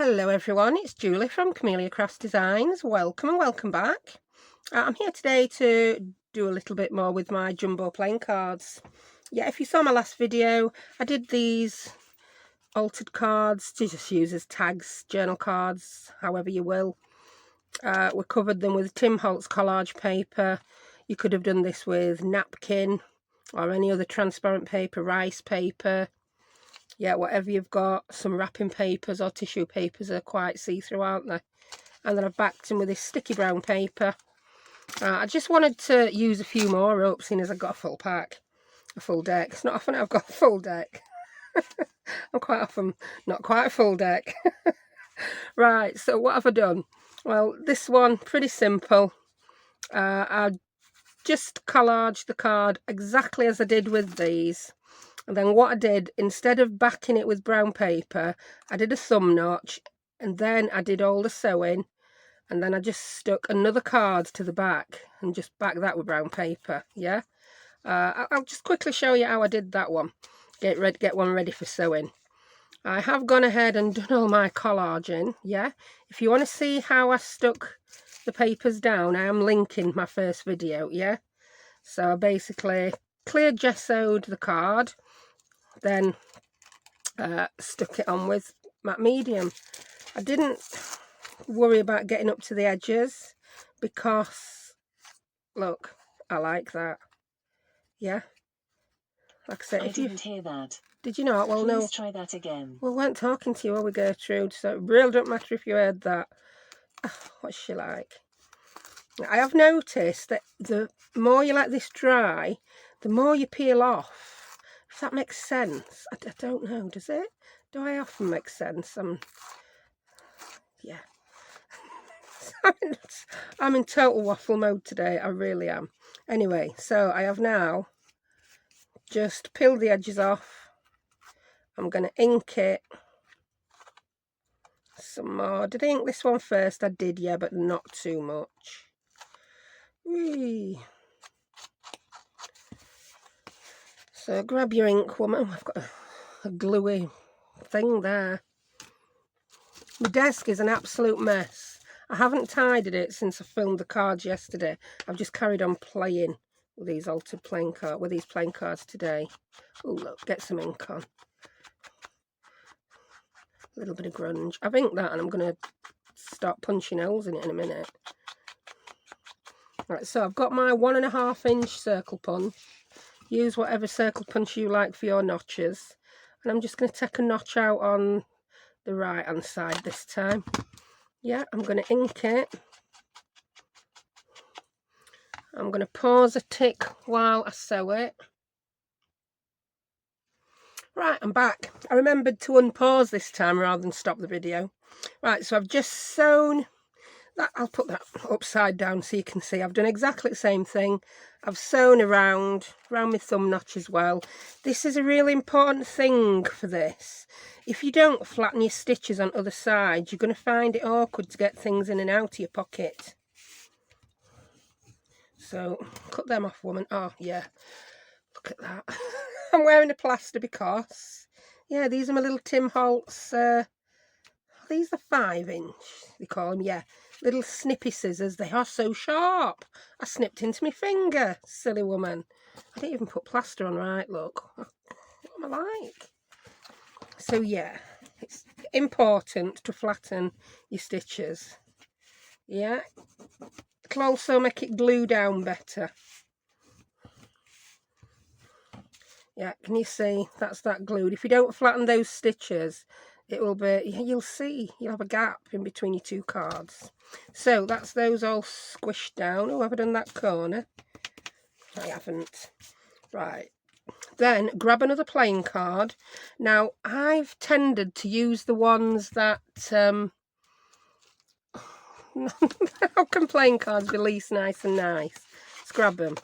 Hello everyone, it's Julie from Camelia Crafts Designs. Welcome and welcome back. I'm here today to do a little bit more with my jumbo playing cards. Yeah, if you saw my last video, I did these altered cards to just use as tags, journal cards, however you will. We covered them with Tim Holtz collage paper. You could have done this with napkin or any other transparent paper, rice paper. Yeah, whatever you've got. Some wrapping papers or tissue papers are quite see-through, aren't they? And then I've backed them with this sticky brown paper. I just wanted to use a few more up, seeing as I've got a full pack, a full deck. It's not often I've got a full deck. I'm quite often not quite a full deck. Right, so what have I done? Well, this one, pretty simple. I just collaged the card exactly as I did with these. And then what I did, instead of backing it with brown paper, I did a thumb notch, and then I did all the sewing, and then I just stuck another card to the back and just backed that with brown paper. Yeah, I'll just quickly show you how I did that one. Get one ready for sewing. I have gone ahead and done all my collaging. Yeah, if you want to see how I stuck the papers down, I am linking my first video. Yeah, so I basically clear gessoed the card, then stuck it on with matte medium. I didn't worry about getting up to the edges because, look, I like that. Yeah, like I said, I didn't hear that. Did you not? Well, Please no. Try that again. We weren't talking to you, were we, Gertrude? So it really don't matter if you heard that. What's she like? I have noticed that the more you let this dry, the more you peel off. If that makes sense. I don't know, does it? Do I often make sense? Yeah. I'm in total waffle mode today. I really am. Anyway, so I have now just peeled the edges off. I'm going to ink it some more. Did I ink this one first? I did, yeah, but not too much. Whee. So grab your ink, woman. Oh, I've got a gluey thing there. My desk is an absolute mess. I haven't tidied it since I filmed the cards yesterday. I've just carried on playing with these altered playing cards, with these playing cards today. Oh look, get some ink on. A little bit of grunge. I've inked that and I'm going to start punching holes in it in a minute. Right, so I've got my 1.5 inch circle punch. Use whatever circle punch you like for your notches. And I'm just going to take a notch out on the right hand side this time. Yeah, I'm going to ink it. I'm going to pause a tick while I sew it. Right, I'm back. I remembered to unpause this time rather than stop the video. Right, so I've just sewn that. I'll put that upside down so you can see. I've done exactly the same thing. I've sewn around my thumb notch as well. This is a really important thing for this. If you don't flatten your stitches on other sides, you're going to find it awkward to get things in and out of your pocket. So, cut them off, woman. Oh, yeah. Look at that. I'm wearing a plaster because, yeah, these are my little Tim Holtz, these are 5 inch, they call them, yeah. Little snippy scissors. They are so sharp. I snipped into my finger, silly woman. I didn't even put plaster on right, look. What am I like? So, yeah, it's important to flatten your stitches. Yeah. It'll also make it glue down better. Yeah, can you see? That's that glued. If you don't flatten those stitches, it will be, you'll see, you'll have a gap in between your two cards. So that's those all squished down. Oh, have I done that corner? I haven't. Right. Then grab another playing card. Now, I've tended to use the ones that, how can playing cards be least nice and nice? Let's grab them.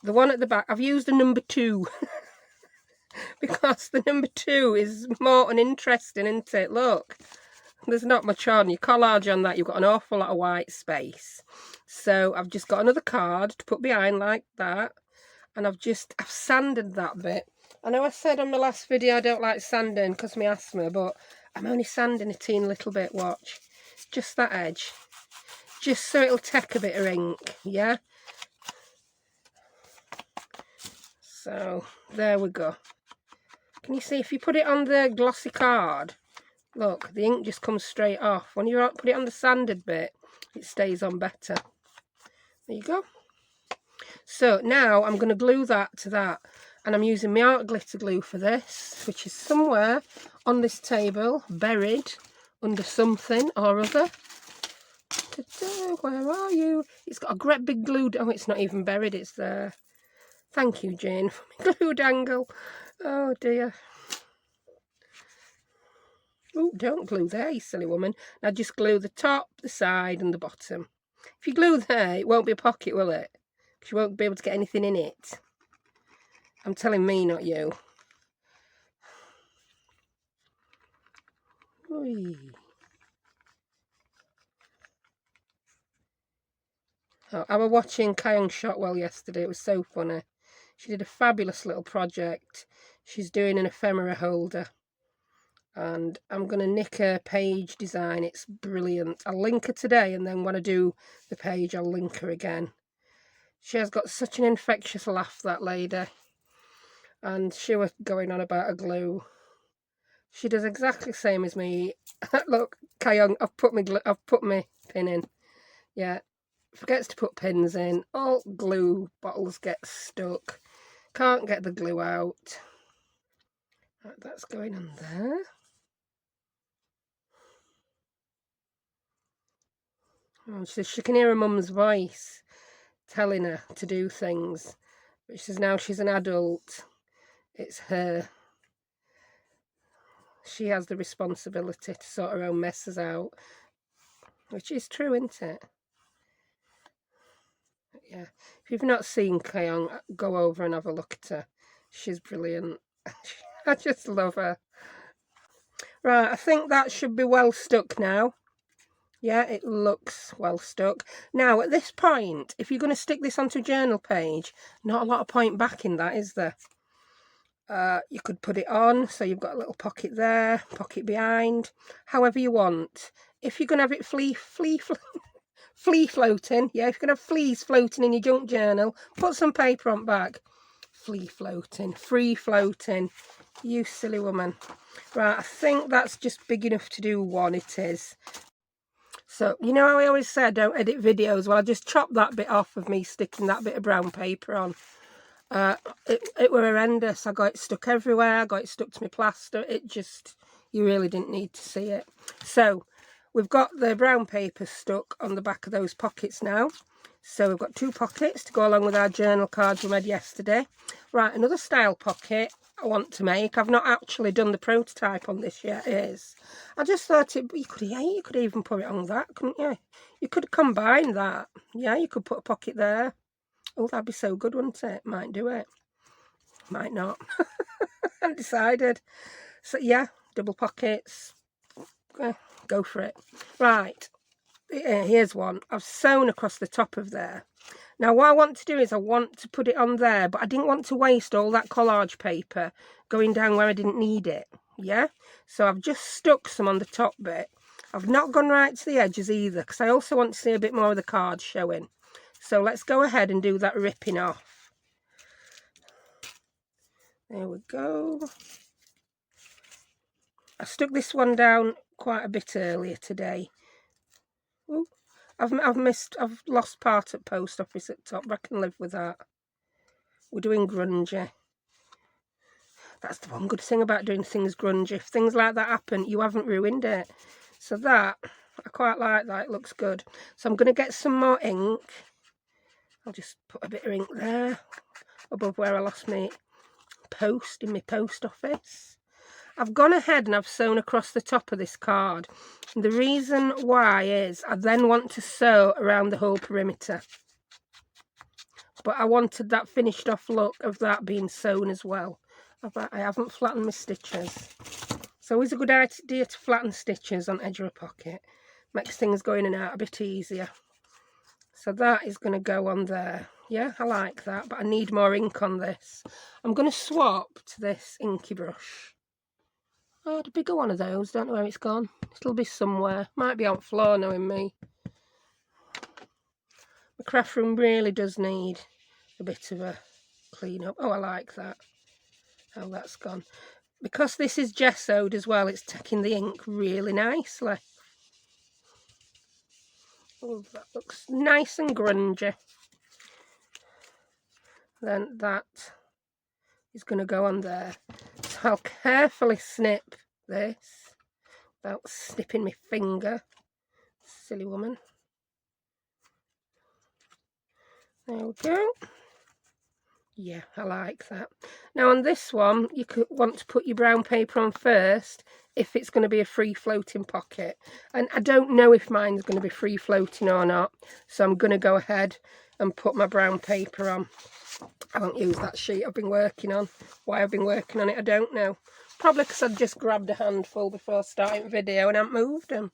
The one at the back, I've used a number 2. Because the number 2 is more uninteresting, isn't it? Look, there's not much on. Your collage on that, you've got an awful lot of white space. So I've just got another card to put behind like that. And I've sanded that bit. I know I said on my last video I don't like sanding because of my asthma, but I'm only sanding a teeny little bit, watch. Just that edge. Just so it'll take a bit of ink, yeah? So, there we go. Can you see, if you put it on the glossy card, look, the ink just comes straight off. When you put it on the sanded bit, it stays on better. There you go. So now I'm going to glue that to that, and I'm using my art glitter glue for this, which is somewhere on this table, buried under something or other. Where are you? It's got a great big glue. Oh, it's not even buried, it's there. Thank you, Jane, for my glue dangle. Oh dear. Oh, don't glue there, you silly woman. Now just glue the top, the side and the bottom. If you glue there, it won't be a pocket, will it? Because you won't be able to get anything in it. I'm telling me, not you. Oy. Oh, I was watching Kyungs Channel yesterday. It was so funny. She did a fabulous little project. She's doing an ephemera holder. And I'm going to nick her page design. It's brilliant. I'll link her today, and then when I do the page, I'll link her again. She has got such an infectious laugh, that lady. And she was going on about a glue. She does exactly the same as me. Look, Kyung, I've put my pin in. Yeah. Forgets to put pins in. All glue bottles get stuck. Can't get the glue out. Right, that's going on there. Oh, she says she can hear her mum's voice telling her to do things. But she says now she's an adult. It's her. She has the responsibility to sort her own messes out. Which is true, isn't it? Yeah. If you've not seen Kyung, go over and have a look at her. She's brilliant. I just love her. Right, I think that should be well stuck now. Yeah, it looks well stuck. Now, at this point, if you're going to stick this onto a journal page, not a lot of point back in that, is there? You could put it on, so you've got a little pocket there, pocket behind, however you want. If you're going to have it flea floating, yeah, if you're going to have fleas floating in your junk journal, put some paper on back. Flea floating, free floating, you silly woman. Right, I think that's just big enough to do one, it is. So, you know how I always say I don't edit videos? Well, I just chopped that bit off of me sticking that bit of brown paper on. It were horrendous. I got it stuck everywhere. I got it stuck to my plaster. It just, you really didn't need to see it. So, we've got the brown paper stuck on the back of those pockets now. So, we've got 2 pockets to go along with our journal cards we made yesterday. Right, another style pocket I want to make. I've not actually done the prototype on this yet. I just thought you could even put it on that, couldn't you? You could combine that. Yeah, you could put a pocket there. Oh, that'd be so good, wouldn't it? Might do it. Might not. Undecided. So yeah, double pockets. Go for it. Right. Here's one. I've sewn across the top of there. Now, what I want to do is I want to put it on there, but I didn't want to waste all that collage paper going down where I didn't need it, yeah? So I've just stuck some on the top bit. I've not gone right to the edges either, because I also want to see a bit more of the card showing. So let's go ahead and do that ripping off. There we go. I stuck this one down quite a bit earlier today. Ooh. I've lost part at post office at top, but I can live with that. We're doing grungy. That's the one good thing about doing things grungy. If things like that happen, you haven't ruined it. So that, I quite like that. It looks good. So I'm going to get some more ink. I'll just put a bit of ink there, above where I lost my post in my post office. I've gone ahead and I've sewn across the top of this card. And the reason why is I then want to sew around the whole perimeter. But I wanted that finished off look of that being sewn as well. I haven't flattened my stitches. It's always a good idea to flatten stitches on edge of a pocket. Makes things go in and out a bit easier. So that is going to go on there. Yeah, I like that, but I need more ink on this. I'm going to swap to this inky brush. I had a bigger one of those, don't know where it's gone. It'll be somewhere, might be on the floor knowing me. The craft room really does need a bit of a clean up. Oh, I like that, how that's gone. Because this is gessoed as well, it's taking the ink really nicely. Oh, that looks nice and grungy. Then that is going to go on there. So I'll carefully snip this without snipping my finger. Silly woman. There we go. Yeah, I like that. Now on this one, you could want to put your brown paper on first if it's going to be a free floating pocket. And I don't know if mine's going to be free floating or not. So I'm going to go ahead and put my brown paper on. I won't use that sheet I've been working on. Why I've been working on it, I don't know. Probably because I just grabbed a handful before starting the video and I haven't moved them.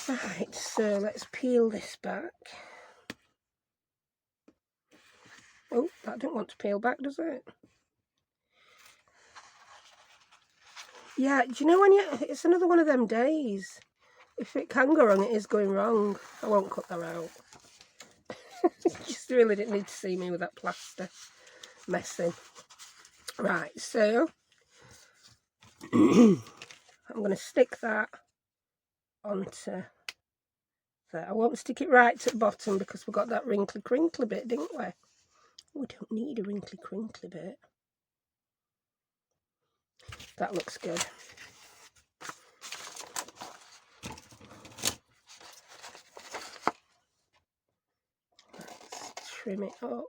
Right, so let's peel this back. Oh, that didn't want to peel back, does it? Yeah, do you know when it's another one of them days. If it can go wrong, it is going wrong. I won't cut that out. Just really didn't need to see me with that plaster messing. Right, so I'm going to stick that onto there. I won't stick it right to the bottom because we've got that wrinkly crinkly bit, didn't we? We don't need a wrinkly crinkly bit. That looks good. Let's trim it up.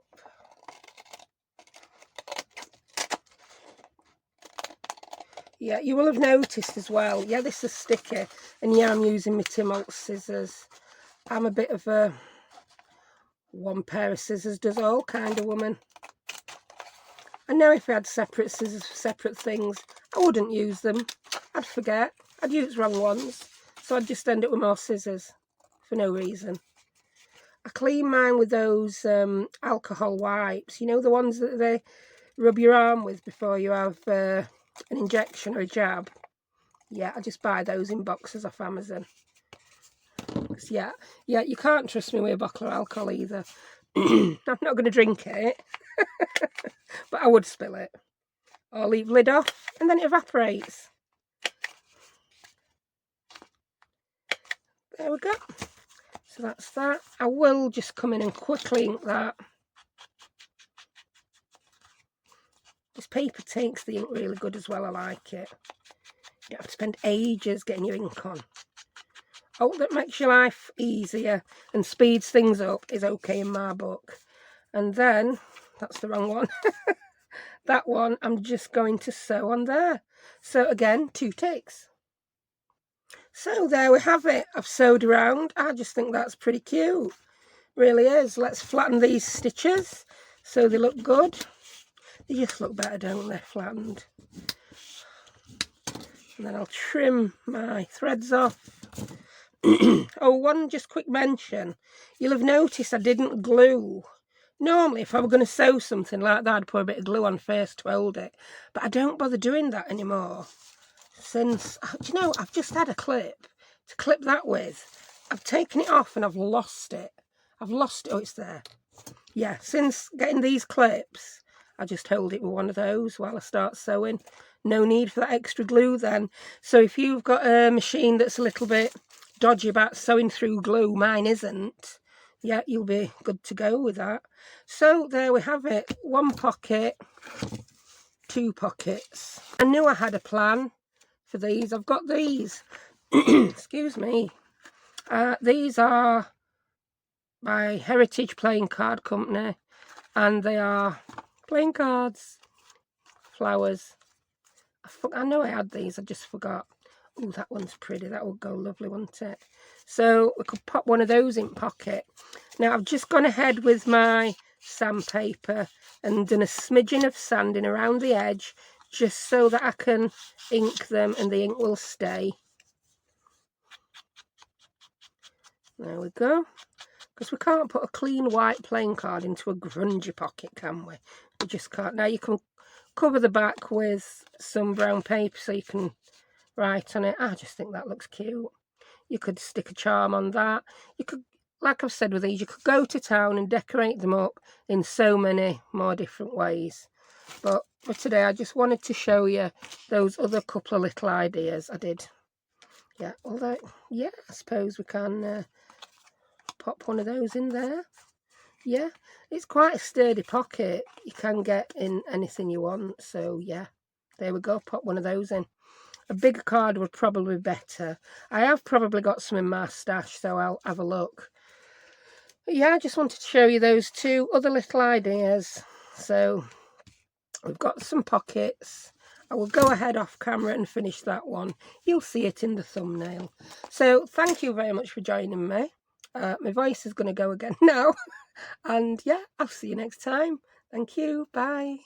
Yeah, you will have noticed as well. Yeah, this is sticky. And yeah, I'm using my Tim Holtz scissors. I'm a bit of a one pair of scissors does all kind of woman. I know if I had separate scissors for separate things, I wouldn't use them. I'd forget. I'd use wrong ones. So I'd just end up with more scissors for no reason. I clean mine with those alcohol wipes. You know, the ones that they rub your arm with before you have an injection or a jab. Yeah, I just buy those in boxes off Amazon. Yeah, you can't trust me with a bottle of alcohol either. I'm not going to drink it, but I would spill it. Or leave lid off, and then it evaporates. There we go. So that's that. I will just come in and quickly ink that. This paper takes the ink really good as well, I like it. You don't have to spend ages getting your ink on. Oh, that makes your life easier and speeds things up is okay in my book. And then, that's the wrong one. That one I'm just going to sew on there. So again, 2 ticks. So there we have it. I've sewed around. I just think that's pretty cute. Really is. Let's flatten these stitches so they look good. They just look better, don't they, flattened? And then I'll trim my threads off. Oh, one just quick mention. You'll have noticed I didn't glue. Normally, if I were going to sew something like that, I'd put a bit of glue on first to hold it. But I don't bother doing that anymore. Since, do you know, I've just had a clip to clip that with. I've taken it off and I've lost it. I've lost it. Oh, it's there. Yeah, since getting these clips, I just hold it with one of those while I start sewing. No need for that extra glue then. So if you've got a machine that's a little bit dodgy about sewing through glue, mine isn't. Yeah, you'll be good to go with that. So there we have it. 1 pocket, 2 pockets. I knew I had a plan for these. I've got these. Excuse me. These are by Heritage Playing Card Company, and they are playing cards, flowers. I know I had these, I just forgot. Oh, that one's pretty. That would go lovely, wouldn't it? So we could pop one of those in pocket. Now I've just gone ahead with my sandpaper and done a smidgen of sanding around the edge, just so that I can ink them and the ink will stay. There we go. Because we can't put a clean white playing card into a grungy pocket, can we? We just can't. Now you can cover the back with some brown paper so you can write on it. I just think that looks cute. You could stick a charm on that. You could, like I've said with these, you could go to town and decorate them up in so many more different ways. But for today, I just wanted to show you those other couple of little ideas I did. Yeah, although, yeah, I suppose we can pop one of those in there. Yeah, it's quite a sturdy pocket. You can get in anything you want. So, yeah, there we go. Pop one of those in. A bigger card would probably be better. I have probably got some in my stash, so I'll have a look. But yeah, I just wanted to show you those two other little ideas. So we've got some pockets. I will go ahead off camera and finish that one. You'll see it in the thumbnail. So thank you very much for joining me. My voice is going to go again now. And yeah, I'll see you next time. Thank you. Bye.